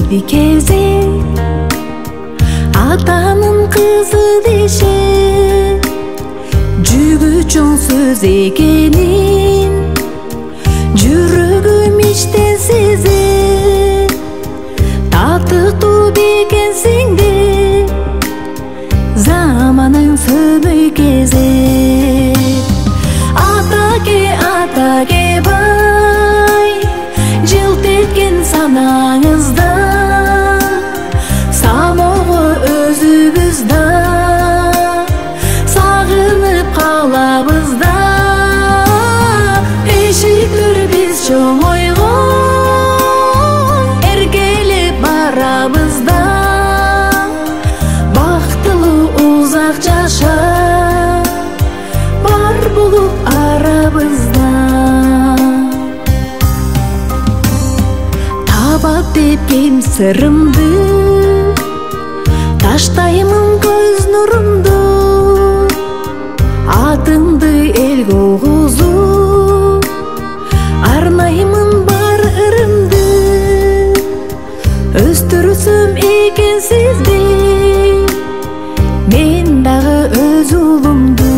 келди кезек, атанын кызы дешет, жүгү чоң сөз экенин жүрөгүм иштен сезет. Таттыктуу бекенсиң деп заманың сөмөй кезет. Атаке бай, жылт эткен санаңызда, самого өзүбүз да, сагынып калабыз да. Эшиктер биз чоңойгон, эркелеп барабыз да, бактылуу узак жаша бар болуп арабызда. Табат деп кем сырымды, таштаймын көз нурумду, атымды элге угузуп арнаймын бар ырымды. Өстүрсөм экен сизди мен дагы өз уулумду.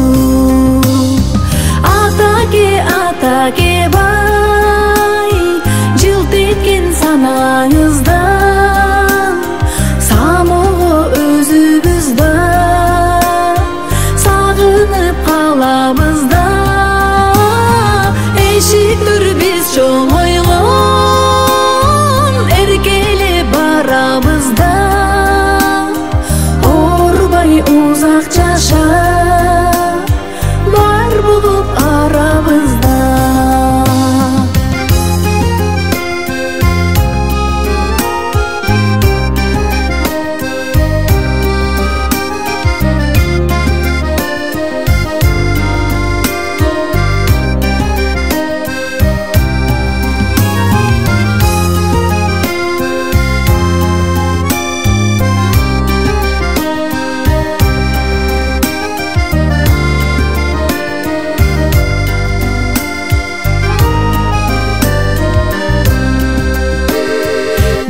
Атаке бай, жылт эткен санаңыздан, самого өзүбүз да, сагынып калабыз да. Эшиктер биз чоңойгон, эркелеп барабыз да, оорубай узак жаша бар болуп арабызда.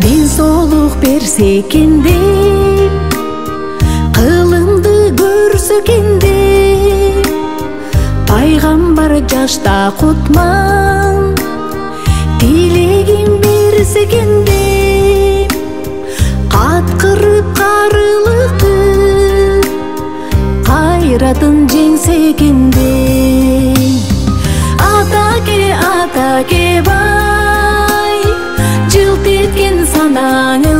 Ден соолук берсе экен деп, кылымды көрсө экен деп, пайгамбар жашта кутман тилегин берсе экен деп, каткырып карылыкты кайратын жеңсе экен деп. Атаке бай, жылт эткен санаңыз